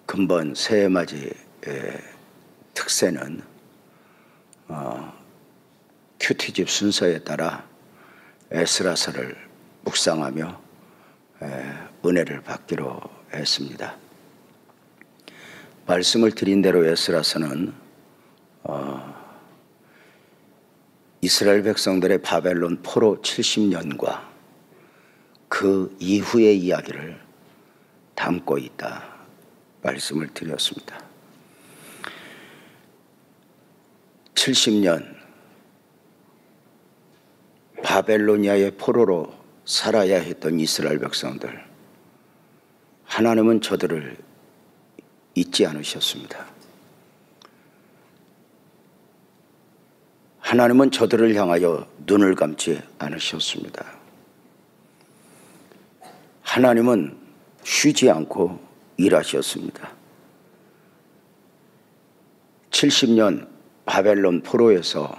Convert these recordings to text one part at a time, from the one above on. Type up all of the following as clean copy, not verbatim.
근본 새해맞이 특세는 큐티집 순서에 따라 에스라서를 묵상하며 은혜를 받기로 했습니다. 말씀을 드린 대로 에스라서는 이스라엘 백성들의 바벨론 포로 70년과 그 이후의 이야기를 담고 있다 말씀을 드렸습니다. 70년 바벨로니아의 포로로 살아야 했던 이스라엘 백성들, 하나님은 저들을 잊지 않으셨습니다. 하나님은 저들을 향하여 눈을 감지 않으셨습니다. 하나님은 쉬지 않고 일하셨습니다. 70년 바벨론 포로에서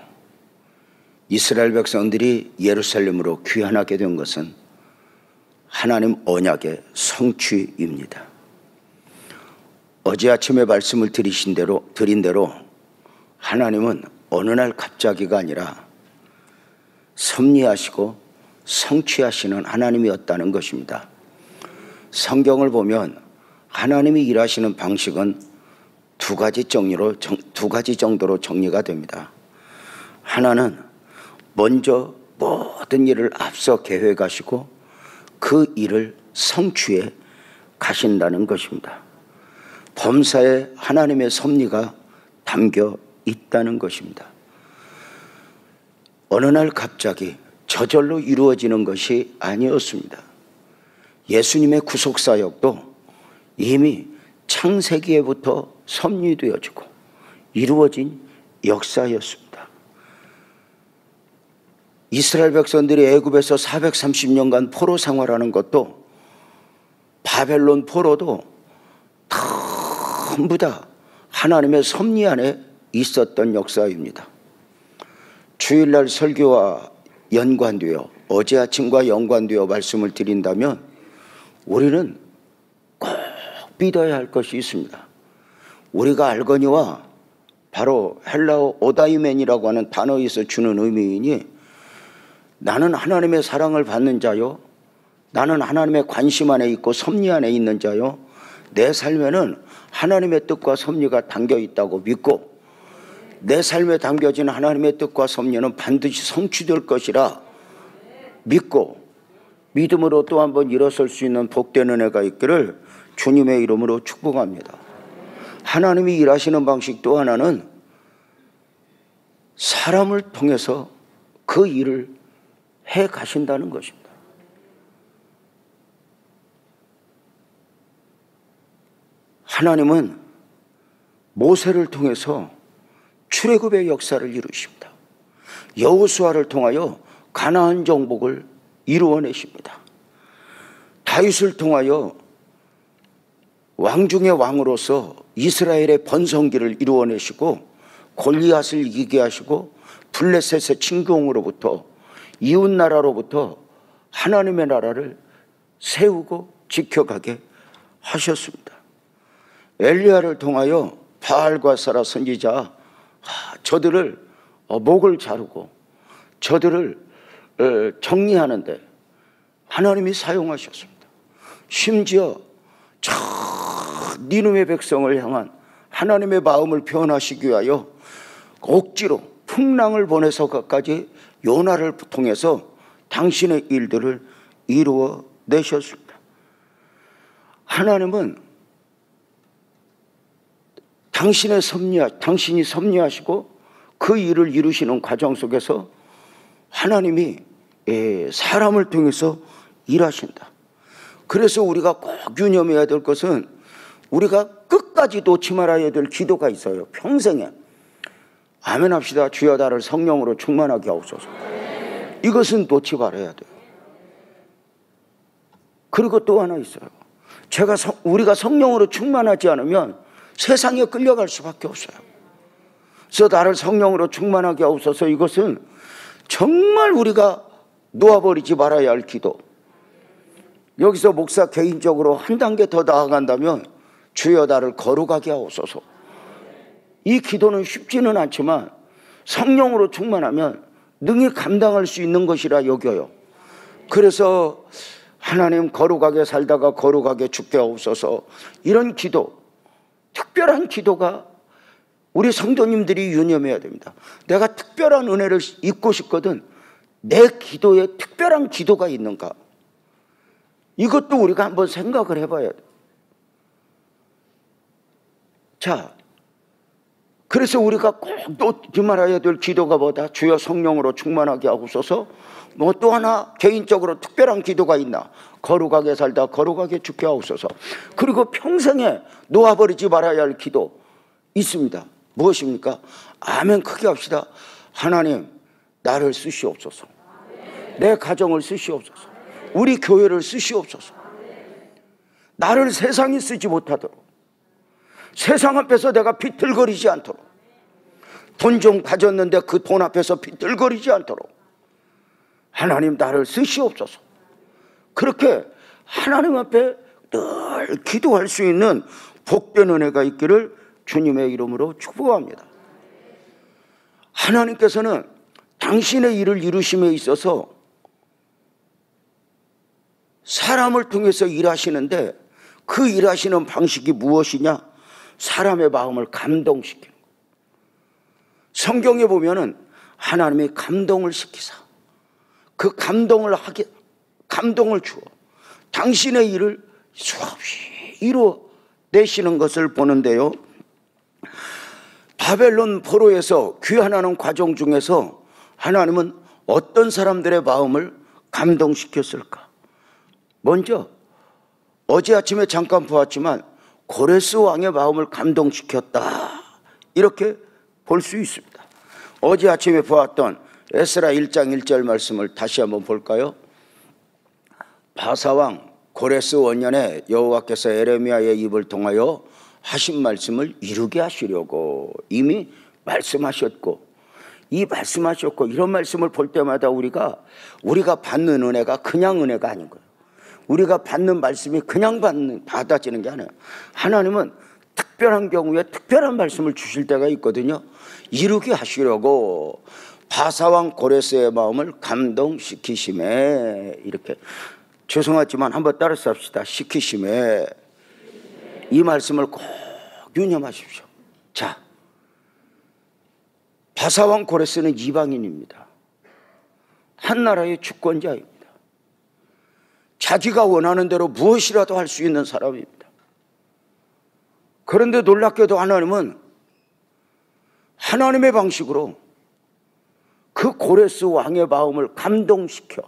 이스라엘 백성들이 예루살렘으로 귀환하게 된 것은 하나님 언약의 성취입니다. 어제 아침에 말씀을 드린 대로 하나님은 어느 날 갑자기가 아니라 섭리하시고 성취하시는 하나님이었다는 것입니다. 성경을 보면 하나님이 일하시는 방식은 두 가지 정도로 정리가 됩니다. 하나는 먼저 모든 일을 앞서 계획하시고 그 일을 성취해 가신다는 것입니다. 범사에 하나님의 섭리가 담겨 있다는 것입니다. 어느 날 갑자기 저절로 이루어지는 것이 아니었습니다. 예수님의 구속사역도 이미 창세기에부터 섭리되어지고 이루어진 역사였습니다. 이스라엘 백성들이 애굽에서 430년간 포로 생활하는 것도, 바벨론 포로도 전부 다 하나님의 섭리 안에 있었던 역사입니다. 주일날 설교와 연관되어, 어제 아침과 연관되어 말씀을 드린다면 우리는 꼭 믿어야 할 것이 있습니다. 우리가 알거니와 바로 헬라어 오다이멘이라고 하는 단어에서 주는 의미이니, 나는 하나님의 사랑을 받는 자요, 나는 하나님의 관심 안에 있고 섭리 안에 있는 자요, 내 삶에는 하나님의 뜻과 섭리가 담겨 있다고 믿고 내 삶에 담겨진 하나님의 뜻과 섭리는 반드시 성취될 것이라 믿고 믿음으로 또 한 번 일어설 수 있는 복된 은혜가 있기를 주님의 이름으로 축복합니다. 하나님이 일하시는 방식 또 하나는 사람을 통해서 그 일을 해 가신다는 것입니다. 하나님은 모세를 통해서 출애굽의 역사를 이루십니다. 여호수아를 통하여 가나안 정복을 이루어내십니다. 다윗을 통하여 왕 중의 왕으로서 이스라엘의 번성기를 이루어내시고 골리앗을 이기게 하시고 블레셋의 침공으로부터 이웃나라로부터 하나님의 나라를 세우고 지켜가게 하셨습니다. 엘리야를 통하여 바알과 사라 선지자, 저들을 목을 자르고 저들을 정리하는데 하나님이 사용하셨습니다. 심지어 저 니느웨 백성을 향한 하나님의 마음을 표현하시기 위하여 억지로 풍랑을 보내서까지 요나를 통해서 당신의 일들을 이루어 내셨습니다. 하나님은 당신이 섭리하시고 그 일을 이루시는 과정 속에서 하나님이 사람을 통해서 일하신다. 그래서 우리가 꼭 유념해야 될 것은, 우리가 끝까지 놓지 말아야 될 기도가 있어요. 평생에. 아멘 합시다. 주여 나를 성령으로 충만하게 하옵소서. 이것은 놓지 말아야 돼요. 그리고 또 하나 있어요. 우리가 성령으로 충만하지 않으면 세상에 끌려갈 수밖에 없어요. 그래서 나를 성령으로 충만하게 하옵소서, 이것은 정말 우리가 놓아버리지 말아야 할 기도. 여기서 목사 개인적으로 한 단계 더 나아간다면 주여 나를 거룩하게 하옵소서. 이 기도는 쉽지는 않지만 성령으로 충만하면 능히 감당할 수 있는 것이라 여겨요. 그래서 하나님 거룩하게 살다가 거룩하게 죽게 하옵소서, 이런 기도, 특별한 기도가 우리 성도님들이 유념해야 됩니다. 내가 특별한 은혜를 입고 싶거든, 내 기도에 특별한 기도가 있는가, 이것도 우리가 한번 생각을 해봐야 돼. 자, 그래서 우리가 꼭 또 기말해야 될 기도가 뭐다? 주여 성령으로 충만하게 하옵소서. 뭐 또 하나 개인적으로 특별한 기도가 있나? 거룩하게 살다 거룩하게 죽게 하옵소서. 그리고 평생에 놓아버리지 말아야 할 기도 있습니다. 무엇입니까? 아멘 크게 합시다. 하나님 나를 쓰시옵소서. 내 가정을 쓰시옵소서. 우리 교회를 쓰시옵소서. 나를 세상이 쓰지 못하도록, 세상 앞에서 내가 비틀거리지 않도록, 돈 좀 가졌는데 그 돈 앞에서 비틀거리지 않도록 하나님 나를 쓰시옵소서. 그렇게 하나님 앞에 늘 기도할 수 있는 복된 은혜가 있기를 주님의 이름으로 축복합니다. 하나님께서는 당신의 일을 이루심에 있어서 사람을 통해서 일하시는데, 그 일하시는 방식이 무엇이냐? 사람의 마음을 감동시키는 거예요. 성경에 보면은 하나님이 감동을 시키사 그 감동을 주어 당신의 일을 수없이 이루어내시는 것을 보는데요, 바벨론 포로에서 귀환하는 과정 중에서 하나님은 어떤 사람들의 마음을 감동시켰을까? 먼저 어제 아침에 잠깐 보았지만 고레스 왕의 마음을 감동시켰다, 이렇게 볼 수 있습니다. 어제 아침에 보았던 에스라 1장 1절 말씀을 다시 한번 볼까요? 바사왕 고레스 원년에 여호와께서 에레미야의 입을 통하여 하신 말씀을 이루게 하시려고 이미 말씀하셨고, 이 말씀하셨고, 이런 말씀을 볼 때마다 우리가 받는 은혜가 그냥 은혜가 아닌 거예요. 우리가 받는 말씀이 그냥 받아지는 게 아니에요. 하나님은 특별한 경우에 특별한 말씀을 주실 때가 있거든요. 이루게 하시려고 바사왕 고레스의 마음을 감동시키심에, 이렇게 죄송하지만 한번 따라서 합시다. 시키심에, 이 말씀을 꼭 유념하십시오. 자, 바사왕 고레스는 이방인입니다. 한 나라의 주권자입니다. 자기가 원하는 대로 무엇이라도 할 수 있는 사람입니다. 그런데 놀랍게도 하나님은 하나님의 방식으로 그 고레스 왕의 마음을 감동시켜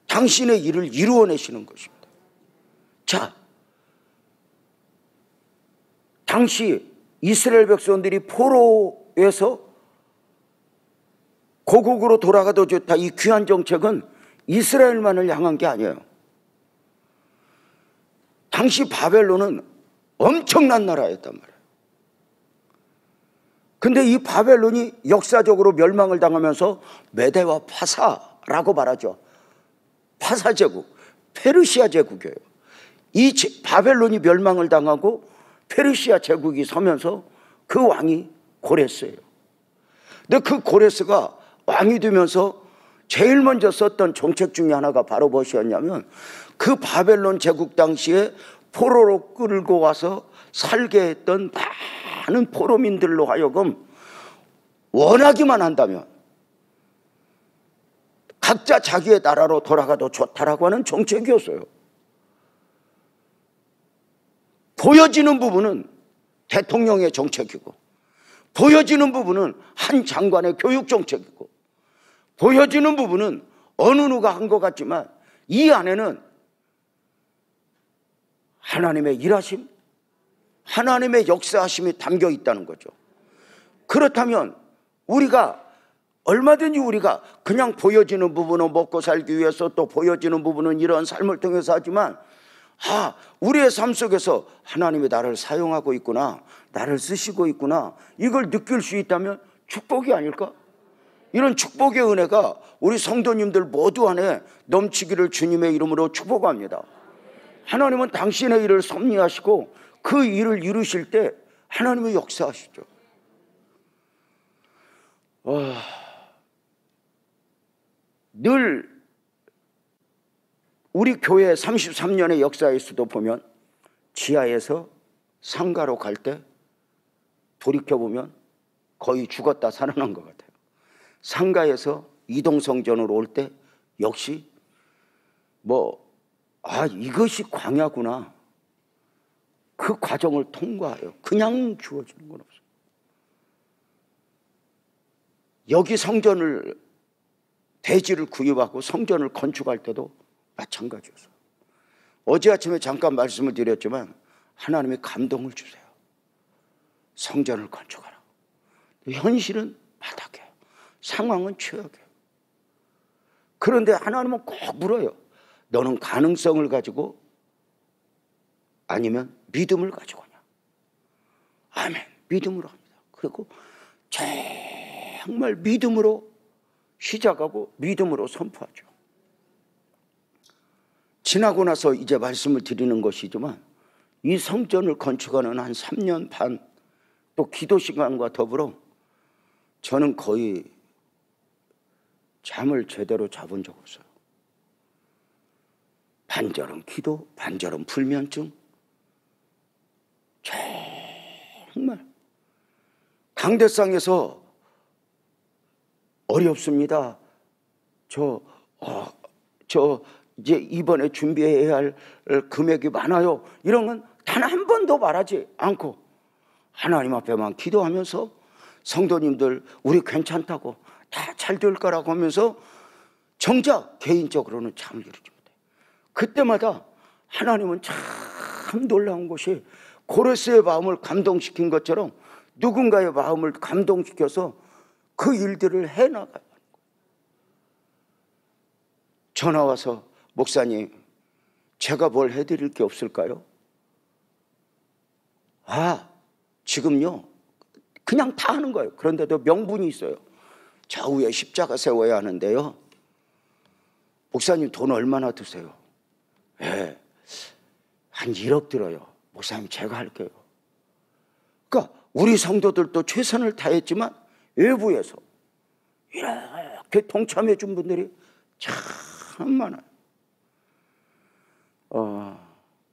당신의 일을 이루어내시는 것입니다. 자, 당시 이스라엘 백성들이 포로에서 고국으로 돌아가도 좋다, 이 귀한 정책은 이스라엘만을 향한 게 아니에요. 당시 바벨론은 엄청난 나라였단 말이에요. 근데 이 바벨론이 역사적으로 멸망을 당하면서 메대와 파사라고 말하죠. 파사 제국, 페르시아 제국이에요. 이 바벨론이 멸망을 당하고 페르시아 제국이 서면서 그 왕이 고레스예요. 근데 그 고레스가 왕이 되면서 제일 먼저 썼던 정책 중에 하나가 바로 무엇이었냐면, 그 바벨론 제국 당시에 포로로 끌고 와서 살게 했던 많은 포로민들로 하여금 원하기만 한다면 각자 자기의 나라로 돌아가도 좋다라고 하는 정책이었어요. 보여지는 부분은 대통령의 정책이고, 보여지는 부분은 한 장관의 교육 정책이고, 보여지는 부분은 어느 누가 한 것 같지만 이 안에는 하나님의 일하심, 하나님의 역사하심이 담겨 있다는 거죠. 그렇다면 우리가 얼마든지 우리가 그냥 보여지는 부분은 먹고 살기 위해서, 또 보여지는 부분은 이런 삶을 통해서 하지만, 우리의 삶 속에서 하나님이 나를 사용하고 있구나, 나를 쓰시고 있구나, 이걸 느낄 수 있다면 축복이 아닐까? 이런 축복의 은혜가 우리 성도님들 모두 안에 넘치기를 주님의 이름으로 축복합니다. 하나님은 당신의 일을 섭리하시고 그 일을 이루실 때 하나님의 역사하시죠. 늘 우리 교회 33년의 역사에서도 보면 지하에서 상가로 갈 때 돌이켜보면 거의 죽었다 살아난 것 같아요. 상가에서 이동성전으로 올 때 역시 이것이 광야구나. 그 과정을 통과해요. 그냥 주어지는 건 없어요. 여기 성전을 대지를 구입하고 성전을 건축할 때도 마찬가지였어요. 어제 아침에 잠깐 말씀을 드렸지만 하나님이 감동을 주세요. 성전을 건축하라. 현실은 바닥이에요. 상황은 최악이에요. 그런데 하나님은 꼭 물어요. 너는 가능성을 가지고 아니면 믿음을 가지고 오냐. 아멘. 믿음으로 합니다. 그리고 정말 믿음으로 시작하고 믿음으로 선포하죠. 지나고 나서 이제 말씀을 드리는 것이지만 이 성전을 건축하는 한 3년 반 또 기도 시간과 더불어 저는 거의 잠을 제대로 잡은 적 없어요. 반절은 기도, 반절은 불면증. 정말 강대상에서 어렵습니다. 이제 이번에 준비해야 할 금액이 많아요. 이런 건 단 한 번도 말하지 않고 하나님 앞에만 기도하면서 성도님들 우리 괜찮다고 다 잘 될 거라고 하면서 정작 개인적으로는 잠을 이루지 못해요. 그때마다 하나님은 참 놀라운 것이 고레스의 마음을 감동시킨 것처럼 누군가의 마음을 감동시켜서 그 일들을 해나가요. 전화 와서 목사님 제가 뭘 해드릴 게 없을까요? 지금요 그냥 다 하는 거예요. 그런데도 명분이 있어요. 좌우에 십자가 세워야 하는데요. 목사님 돈 얼마나 드세요? 한 1억 들어요. 목사님 제가 할게요. 그러니까 우리 성도들도 최선을 다했지만 외부에서 이렇게 동참해 준 분들이 참 많아요.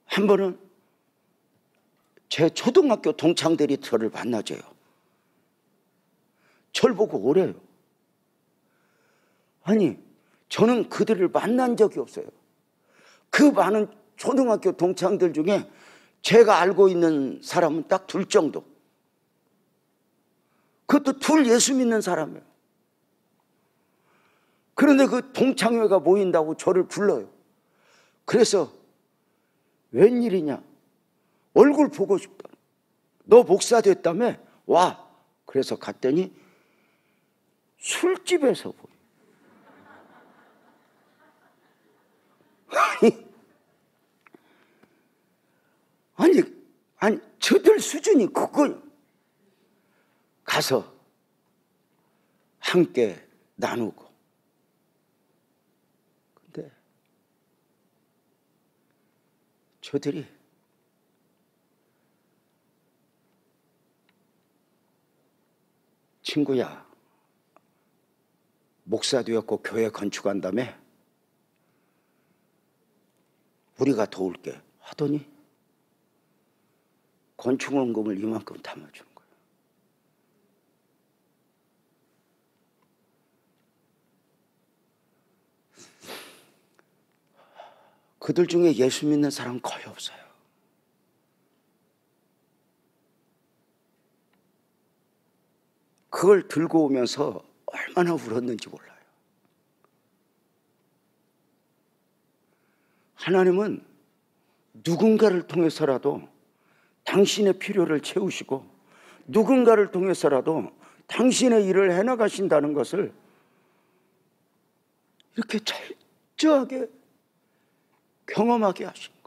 한 번은 제 초등학교 동창들이 저를 만나줘요. 저를 보고 오래요. 아니 저는 그들을 만난 적이 없어요. 그 많은 초등학교 동창들 중에 제가 알고 있는 사람은 딱 둘 정도. 그것도 둘 예수 믿는 사람이에요. 그런데 그 동창회가 모인다고 저를 불러요. 그래서 웬일이냐? 얼굴 보고 싶다. 너 목사 됐다며? 와. 그래서 갔더니 술집에서 보여. 아니 저들 수준이 그거예요. 가서 함께 나누고. 근데 저들이 친구야, 목사 되었고 교회 건축한다며? 우리가 도울게 하더니 건축원금을 이만큼 담아주는 거예요. 그들 중에 예수 믿는 사람은 거의 없어요. 그걸 들고 오면서 얼마나 울었는지 몰라요. 하나님은 누군가를 통해서라도 당신의 필요를 채우시고 누군가를 통해서라도 당신의 일을 해나가신다는 것을 이렇게 철저하게 경험하게 하신 거예요.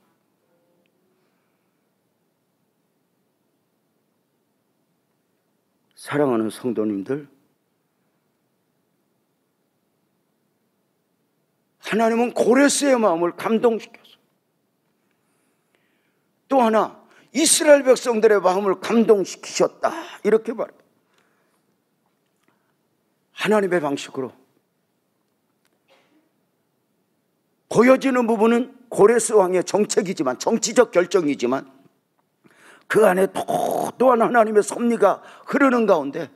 사랑하는 성도님들, 하나님은 고레스의 마음을 감동시켰어요. 또 하나, 이스라엘 백성들의 마음을 감동시키셨다 이렇게 말해요. 하나님의 방식으로 보여지는 부분은 고레스 왕의 정책이지만, 정치적 결정이지만 그 안에 또한 하나님의 섭리가 흐르는 가운데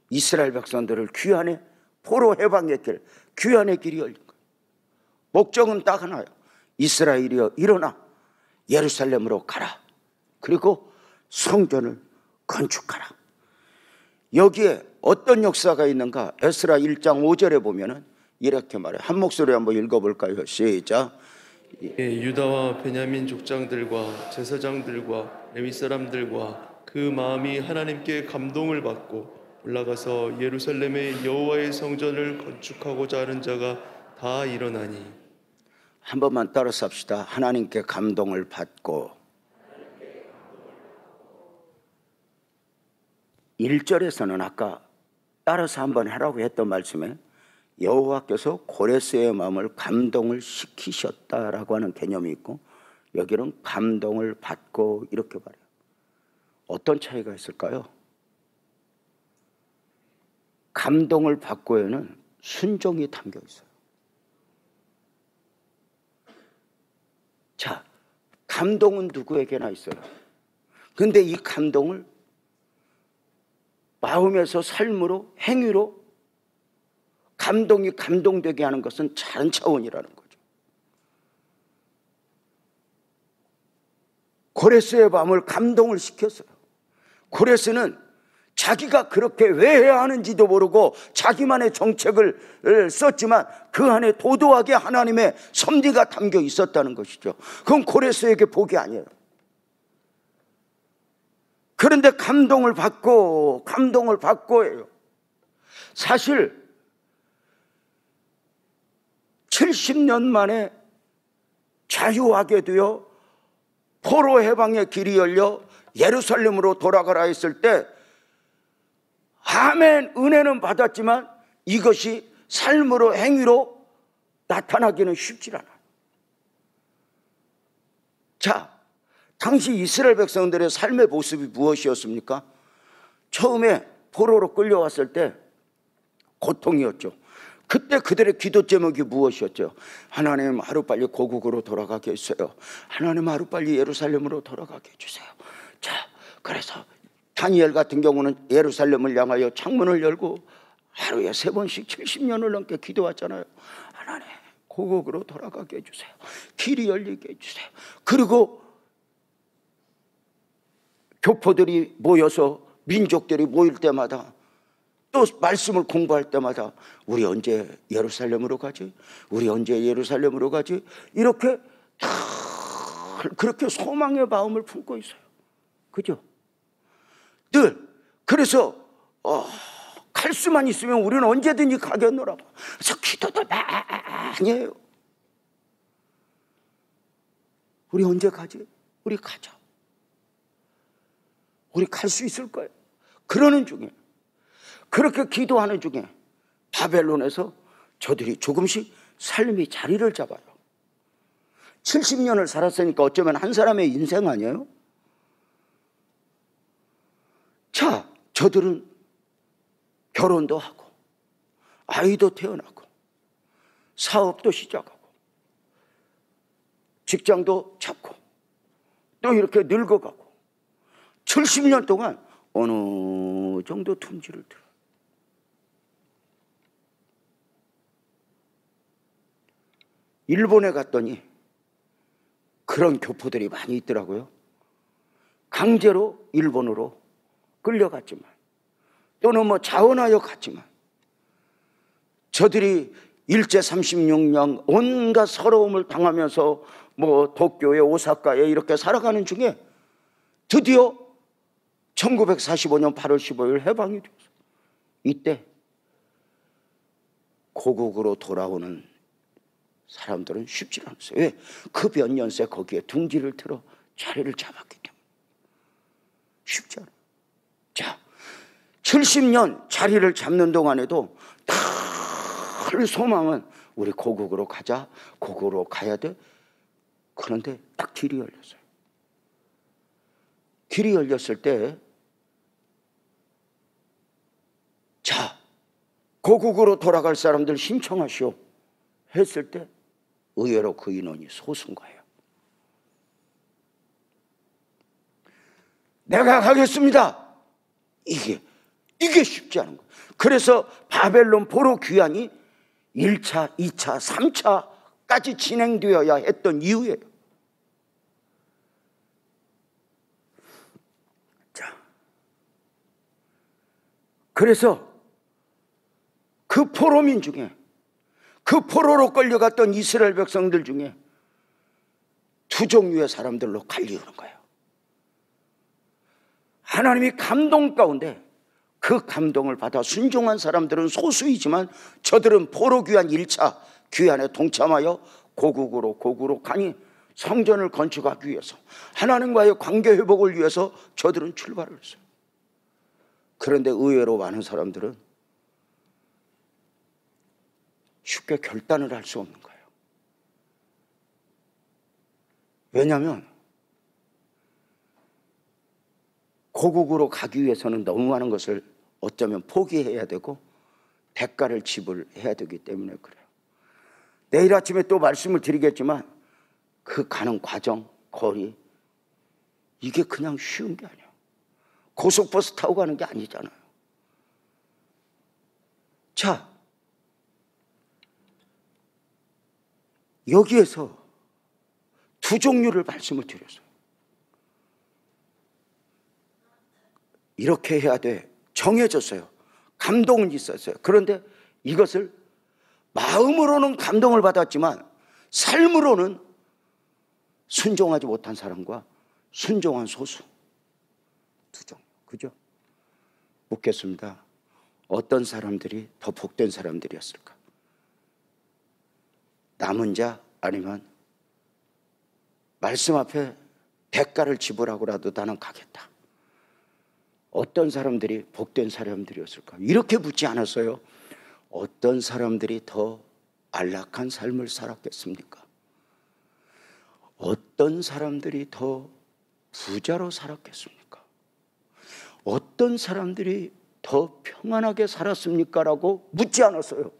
이스라엘 백성들을 귀환의 포로 해방의 길, 귀환의 길이 열린 거예요. 목적은 딱 하나예요. 이스라엘이여 일어나 예루살렘으로 가라. 그리고 성전을 건축하라. 여기에 어떤 역사가 있는가? 에스라 1장 5절에 보면은 이렇게 말해요. 한 목소리 한번 읽어볼까요? 시작. 유다와 베냐민 족장들과 제사장들과 레위 사람들과 그 마음이 하나님께 감동을 받고 올라가서 예루살렘의 여호와의 성전을 건축하고자 하는 자가 다 일어나니. 한 번만 따라서 합시다. 하나님께 감동을 받고. 1절에서는 아까 따라서 한번 하라고 했던 말씀에 여호와께서 고레스의 마음을 감동을 시키셨다라고 하는 개념이 있고, 여기는 감동을 받고 이렇게 말해요. 어떤 차이가 있을까요? 감동을 받고에는 순종이 담겨 있어요. 자, 감동은 누구에게나 있어요. 근데 이 감동을 마음에서 삶으로, 행위로 감동이 감동되게 하는 것은 다른 차원이라는 거죠. 고레스의 마음을 감동을 시켰어요. 고레스는 자기가 그렇게 왜 해야 하는지도 모르고 자기만의 정책을 썼지만 그 안에 도도하게 하나님의 섭리가 담겨 있었다는 것이죠. 그건 고레스에게 복이 아니에요. 그런데 감동을 받고예요. 사실 70년 만에 자유하게 되어 포로 해방의 길이 열려 예루살렘으로 돌아가라 했을 때 아멘, 은혜는 받았지만 이것이 삶으로, 행위로 나타나기는 쉽지 않아요. 자, 당시 이스라엘 백성들의 삶의 모습이 무엇이었습니까? 처음에 포로로 끌려왔을 때 고통이었죠. 그때 그들의 기도 제목이 무엇이었죠? 하나님 하루빨리 고국으로 돌아가게 해주세요. 하나님 하루빨리 예루살렘으로 돌아가게 해주세요. 자, 그래서 다니엘 같은 경우는 예루살렘을 향하여 창문을 열고 하루에 3번씩 70년을 넘게 기도했잖아요. 하나님 고국으로 돌아가게 해주세요. 길이 열리게 해주세요. 그리고 교포들이 모여서, 민족들이 모일 때마다, 또 말씀을 공부할 때마다 우리 언제 예루살렘으로 가지? 우리 언제 예루살렘으로 가지? 이렇게 다 그렇게 소망의 마음을 품고 있어요. 그죠? 늘 그래서 갈 수만 있으면 우리는 언제든지 가겠노라고. 그래서 기도도 많이 해요. 우리 언제 가지? 우리 가자. 우리 갈 수 있을 거예요. 그러는 중에, 그렇게 기도하는 중에 바벨론에서 저들이 조금씩 삶이 자리를 잡아요. 70년을 살았으니까 어쩌면 한 사람의 인생 아니에요? 자, 저들은 결혼도 하고 아이도 태어나고 사업도 시작하고 직장도 잡고 또 이렇게 늙어가고 70년 동안 어느 정도 tum지를 들어요. 일본에 갔더니 그런 교포들이 많이 있더라고요. 강제로 일본으로 끌려갔지만, 또는 자원하여 갔지만, 저들이 일제 36년 온갖 서러움을 당하면서 도쿄에, 오사카에 이렇게 살아가는 중에 드디어 1945년 8월 15일 해방이 되었어요. 이때 고국으로 돌아오는 사람들은 쉽지 않았어요. 왜? 그 몇 년새 거기에 둥지를 틀어 자리를 잡았기 때문에 쉽지 않아요. 자, 70년 자리를 잡는 동안에도 늘 소망은 우리 고국으로 가자, 고국으로 가야 돼. 그런데 딱 길이 열렸어요. 길이 열렸을 때, 자, 고국으로 돌아갈 사람들 신청하시오 했을 때 의외로 그 인원이 소수인 거예요. 내가 가겠습니다. 이게 쉽지 않은 거예요. 그래서 바벨론 포로 귀환이 1차, 2차, 3차까지 진행되어야 했던 이유예요. 자, 그래서 그 포로민 중에, 그 포로로 끌려갔던 이스라엘 백성들 중에 두 종류의 사람들로 갈리우는 거예요. 하나님이 감동 가운데 그 감동을 받아 순종한 사람들은 소수이지만 저들은 포로 귀환 1차 귀환에 동참하여 고국으로 가니 성전을 건축하기 위해서, 하나님과의 관계 회복을 위해서 저들은 출발을 했어요. 그런데 의외로 많은 사람들은 쉽게 결단을 할 수 없는 거예요. 왜냐하면 고국으로 가기 위해서는 너무 많은 것을 어쩌면 포기해야 되고 대가를 지불해야 되기 때문에 그래요. 내일 아침에 또 말씀을 드리겠지만 그 가는 과정, 거리, 이게 그냥 쉬운 게 아니에요. 고속버스 타고 가는 게 아니잖아요. 자, 여기에서 두 종류를 말씀을 드렸어요. 이렇게 해야 돼. 정해졌어요. 감동은 있었어요. 그런데 이것을 마음으로는 감동을 받았지만 삶으로는 순종하지 못한 사람과 순종한 소수, 두 종류. 그죠? 묻겠습니다. 어떤 사람들이 더 복된 사람들이었을까? 남은 자, 아니면 말씀 앞에 대가를 지불하고라도 나는 가겠다. 어떤 사람들이 복된 사람들이었을까? 이렇게 묻지 않았어요. 어떤 사람들이 더 안락한 삶을 살았겠습니까? 어떤 사람들이 더 부자로 살았겠습니까? 어떤 사람들이 더 평안하게 살았습니까? 라고 묻지 않았어요.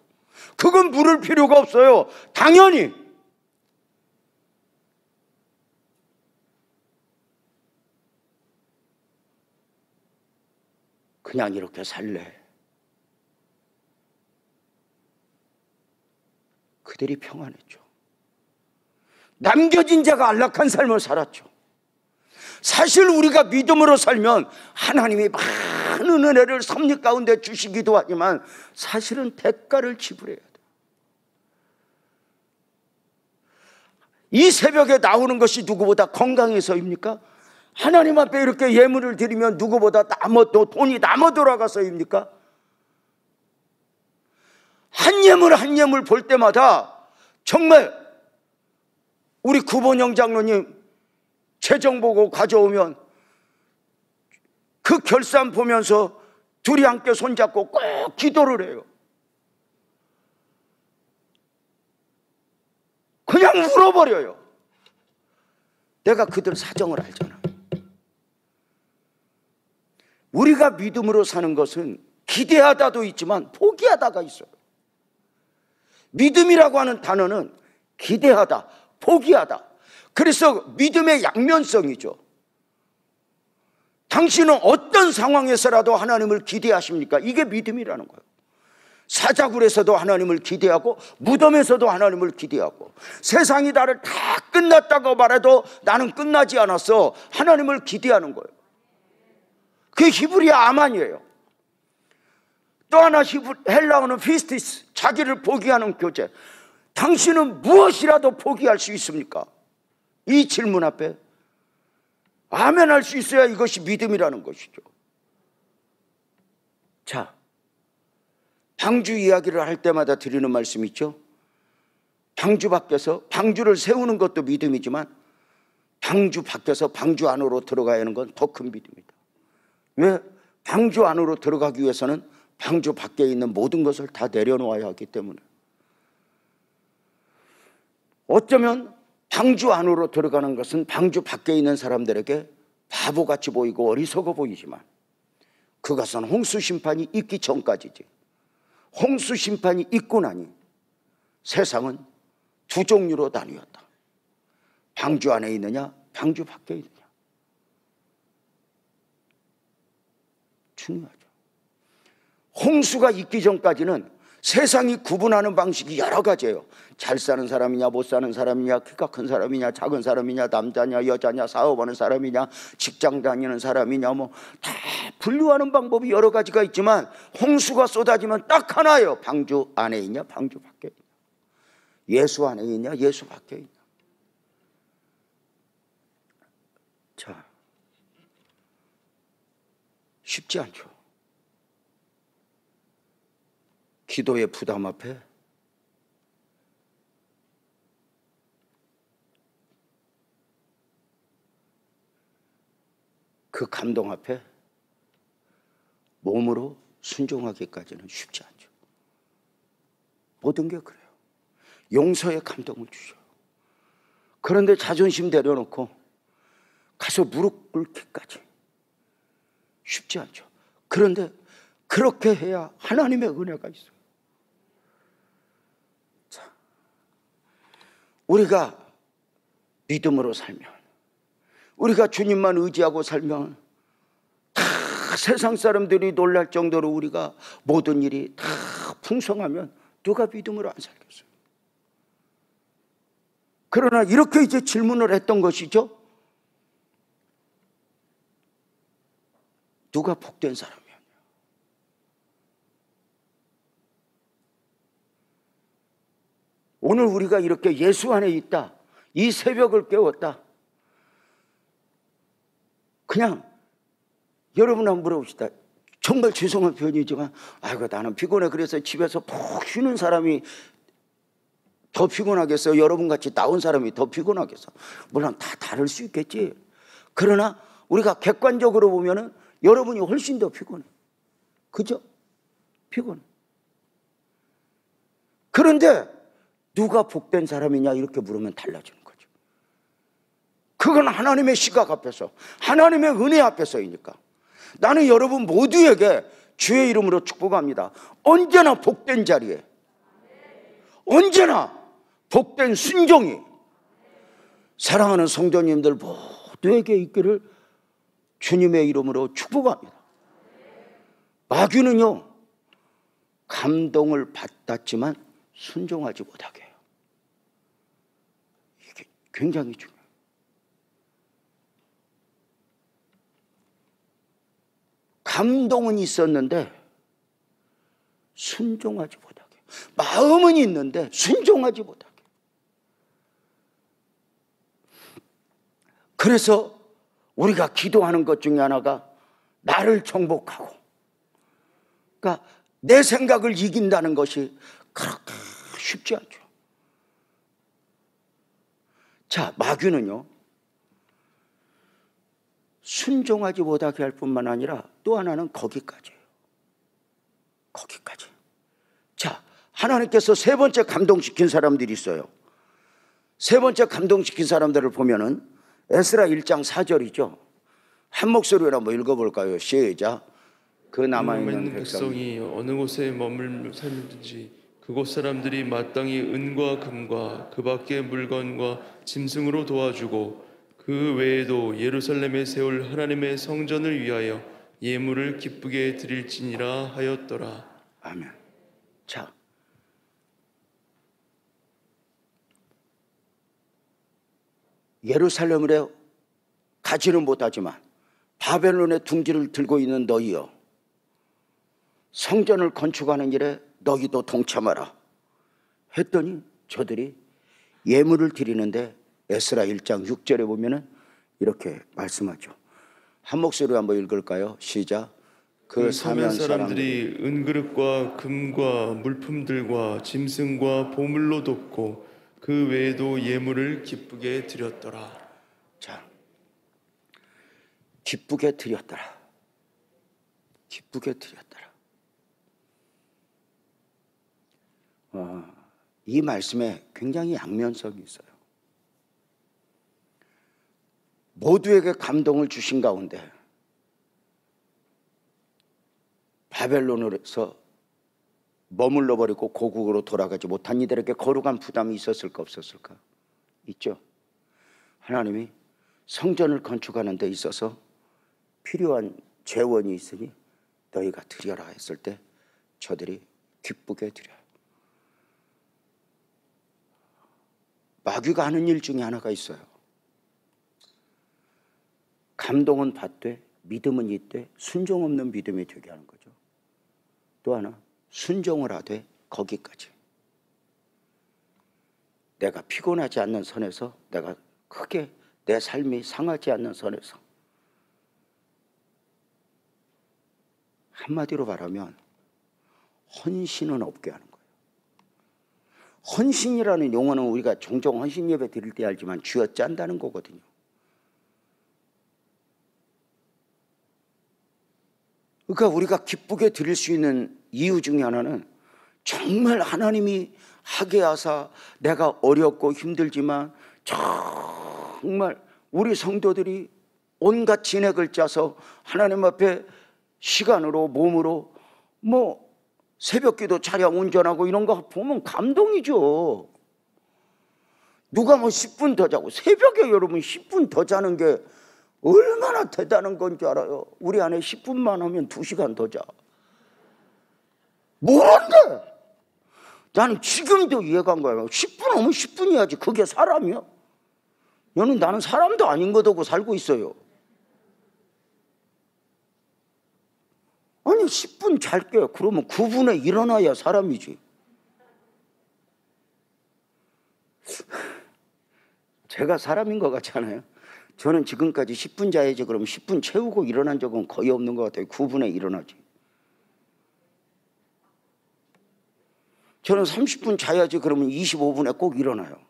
그건 물을 필요가 없어요. 당연히 그냥 이렇게 살래. 그들이 평안했죠. 남겨진 자가 안락한 삶을 살았죠. 사실 우리가 믿음으로 살면 하나님이 많은 은혜를 섭리 가운데 주시기도 하지만 사실은 대가를 지불해야 돼요. 이 새벽에 나오는 것이 누구보다 건강해서입니까? 하나님 앞에 이렇게 예물을 드리면 누구보다 돈이 남아 돌아가서입니까? 한 예물 볼 때마다 정말 우리 구본영 장로님 재정 보고 가져오면 그 결산 보면서 둘이 함께 손잡고 꼭 기도를 해요. 그냥 울어버려요. 내가 그들 사정을 알잖아. 우리가 믿음으로 사는 것은 기대하다도 있지만 포기하다가 있어요. 믿음이라고 하는 단어는 기대하다, 포기하다. 그래서 믿음의 양면성이죠. 당신은 어떤 상황에서라도 하나님을 기대하십니까? 이게 믿음이라는 거예요. 사자굴에서도 하나님을 기대하고 무덤에서도 하나님을 기대하고 세상이 나를 다 끝났다고 말해도 나는 끝나지 않았어. 하나님을 기대하는 거예요. 그게 히브리어 아만이에요. 또 하나 헬라어는 피스티스, 자기를 포기하는 교제. 당신은 무엇이라도 포기할 수 있습니까? 이 질문 앞에 아멘 할 수 있어야 이것이 믿음이라는 것이죠. 자, 방주 이야기를 할 때마다 드리는 말씀이 있죠. 방주 밖에서 방주를 세우는 것도 믿음이지만 방주 밖에서 방주 안으로 들어가야 하는 건 더 큰 믿음이다. 왜? 방주 안으로 들어가기 위해서는 방주 밖에 있는 모든 것을 다 내려놓아야 하기 때문에. 어쩌면 방주 안으로 들어가는 것은 방주 밖에 있는 사람들에게 바보같이 보이고 어리석어 보이지만 그것은 홍수 심판이 있기 전까지지. 홍수 심판이 있고 나니 세상은 두 종류로 나뉘었다. 방주 안에 있느냐, 방주 밖에 있느냐. 중요하죠. 홍수가 있기 전까지는 세상이 구분하는 방식이 여러 가지예요. 잘 사는 사람이냐, 못 사는 사람이냐, 키가 큰 사람이냐, 작은 사람이냐, 남자냐, 여자냐, 사업하는 사람이냐, 직장 다니는 사람이냐, 뭐 다 분류하는 방법이 여러 가지가 있지만 홍수가 쏟아지면 딱 하나예요. 방주 안에 있냐, 방주 밖에 있냐. 예수 안에 있냐, 예수 밖에 있냐. 자, 쉽지 않죠. 기도의 부담 앞에 그 감동 앞에 몸으로 순종하기까지는 쉽지 않죠. 모든 게 그래요. 용서의 감동을 주죠. 그런데 자존심 내려놓고 가서 무릎 꿇기까지 쉽지 않죠. 그런데 그렇게 해야 하나님의 은혜가 있어요. 자, 우리가 믿음으로 살면, 우리가 주님만 의지하고 살면 다 세상 사람들이 놀랄 정도로 우리가 모든 일이 다 풍성하면 누가 믿음으로 안 살겠어요? 그러나 이렇게 이제 질문을 했던 것이죠. 누가 복된 사람이었냐? 오늘 우리가 이렇게 예수 안에 있다, 이 새벽을 깨웠다. 그냥 여러분 한번 물어봅시다. 정말 죄송한 표현이지만 아이고 나는 피곤해, 그래서 집에서 푹 쉬는 사람이 더 피곤하겠어? 여러분같이 나온 사람이 더 피곤하겠어? 물론 다 다를 수 있겠지. 그러나 우리가 객관적으로 보면은 여러분이 훨씬 더 피곤해. 그죠? 피곤해. 그런데 누가 복된 사람이냐 이렇게 물으면 달라지는 거죠. 그건 하나님의 시각 앞에서, 하나님의 은혜 앞에서이니까. 나는 여러분 모두에게 주의 이름으로 축복합니다. 언제나 복된 자리에, 언제나 복된 순종이 사랑하는 성도님들 모두에게 있기를 주님의 이름으로 축복합니다. 마귀는요, 감동을 받았지만 순종하지 못하게 해요. 이게 굉장히 중요해요. 감동은 있었는데 순종하지 못하게. 마음은 있는데 순종하지 못하게. 그래서 우리가 기도하는 것 중에 하나가 나를 정복하고, 그러니까 내 생각을 이긴다는 것이 그렇게 쉽지 않죠. 자, 마귀는요, 순종하지 못하게 할 뿐만 아니라 또 하나는 거기까지예요. 거기까지. 자, 하나님께서 세 번째 감동시킨 사람들이 있어요. 세 번째 감동시킨 사람들을 보면은 에스라 1장 4절이죠. 한 목소리로 한번 읽어볼까요? 시작. 그 남아있는 백성이 어느 곳에 머물며 살든지 그곳 사람들이 마땅히 은과 금과 그 밖의 물건과 짐승으로 도와주고 그 외에도 예루살렘에 세울 하나님의 성전을 위하여 예물을 기쁘게 드릴지니라 하였더라. 아멘. 자, 예루살렘을 가지는 못하지만 바벨론의 둥지를 들고 있는 너희여, 성전을 건축하는 일에 너희도 동참하라 했더니 저들이 예물을 드리는데 에스라 1장 6절에 보면은 이렇게 말씀하죠. 한 목소리로 한번 읽을까요? 시작. 그 사면 사람들이 은그릇과 금과 물품들과 짐승과 보물로 돕고 그 외에도 예물을 기쁘게 드렸더라. 자, 기쁘게 드렸더라. 기쁘게 드렸더라. 이 말씀에 굉장히 양면성이 있어요. 모두에게 감동을 주신 가운데 바벨론으로서 머물러 버리고 고국으로 돌아가지 못한 이들에게 거룩한 부담이 있었을까 없었을까? 있죠. 하나님이 성전을 건축하는 데 있어서 필요한 재원이 있으니 너희가 드려라 했을 때 저들이 기쁘게 드려요. 마귀가 하는 일 중에 하나가 있어요. 감동은 받되 믿음은 있되 순종 없는 믿음이 되게 하는 거죠. 또 하나, 순종을 하되 거기까지. 내가 피곤하지 않는 선에서, 내가 크게 내 삶이 상하지 않는 선에서, 한마디로 말하면 헌신은 없게 하는 거예요. 헌신이라는 용어는 우리가 종종 헌신 예배 드릴 때 알지만 쥐어짠다는 거거든요. 그러니까 우리가 기쁘게 드릴 수 있는 이유 중에 하나는 정말 하나님이 하게 하사 내가 어렵고 힘들지만 정말 우리 성도들이 온갖 진액을 짜서 하나님 앞에 시간으로 몸으로 새벽기도 차량 운전하고 이런 거 보면 감동이죠. 누가 10분 더 자고, 새벽에 여러분 10분 더 자는 게 얼마나 대단한 건 줄 알아요? 우리 안에 10분만 하면 2시간 더 자. 뭐란데? 나는 지금도 이해가 안 가요. 10분 하면 10분이야지. 그게 사람이야? 나는 사람도 아닌 것 하고 살고 있어요. 아니 10분 잘게요. 그러면 9분에 일어나야 사람이지. 제가 사람인 것 같잖아요. 저는 지금까지 10분 자야지 그러면 10분 채우고 일어난 적은 거의 없는 것 같아요. 9분에 일어나지. 저는 30분 자야지 그러면 25분에 꼭 일어나요.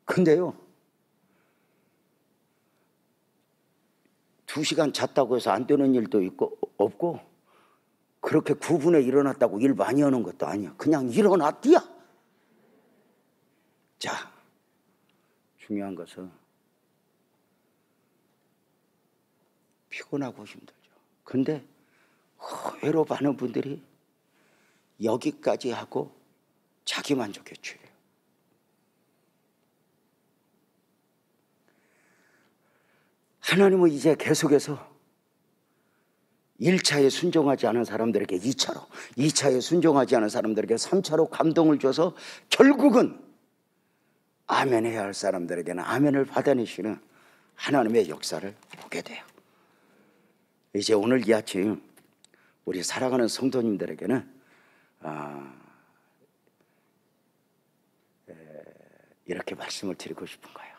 근데요, 2시간 잤다고 해서 안 되는 일도 없고, 그렇게 9분에 일어났다고 일 많이 하는 것도 아니야. 그냥 일어났디야. 자, 중요한 것은 피곤하고 힘들죠. 근데 의외로 많은 분들이 여기까지 하고 자기 만족에 취해요. 하나님은 이제 계속해서 1차에 순종하지 않은 사람들에게 2차로, 2차에 순종하지 않은 사람들에게 3차로 감동을 줘서 결국은 아멘 해야 할 사람들에게는 아멘을 받아내시는 하나님의 역사를 보게 돼요. 이제 오늘 이 아침 우리 사랑하는 성도님들에게는 이렇게 말씀을 드리고 싶은 거예요.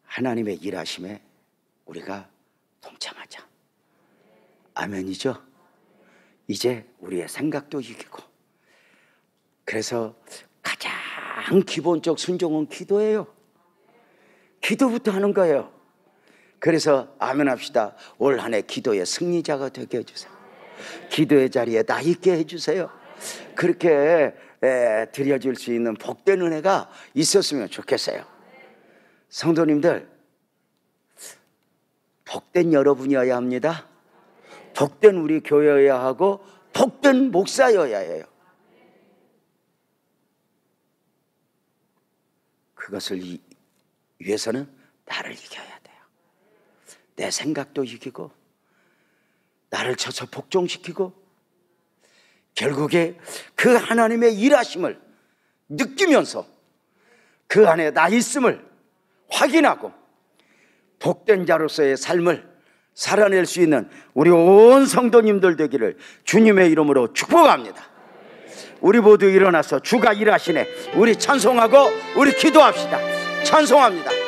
하나님의 일하심에 우리가 동참하자. 아멘이죠? 이제 우리의 생각도 이기고, 그래서 가장 기본적 순종은 기도예요. 기도부터 하는 거예요. 그래서 아멘 합시다. 올 한 해 기도의 승리자가 되게 해주세요. 기도의 자리에 나 있게 해주세요. 그렇게 드려줄 수 있는 복된 은혜가 있었으면 좋겠어요. 성도님들, 복된 여러분이어야 합니다. 복된 우리 교회여야 하고 복된 목사여야 해요. 그것을 위해서는 나를 이겨야 돼요. 내 생각도 이기고, 나를 쳐서 복종시키고, 결국에 그 하나님의 일하심을 느끼면서 그 안에 나 있음을 확인하고 복된 자로서의 삶을 살아낼 수 있는 우리 온 성도님들 되기를 주님의 이름으로 축복합니다. 우리 모두 일어나서 주가 일하시네. 우리 찬송하고 우리 기도합시다. 찬송합니다.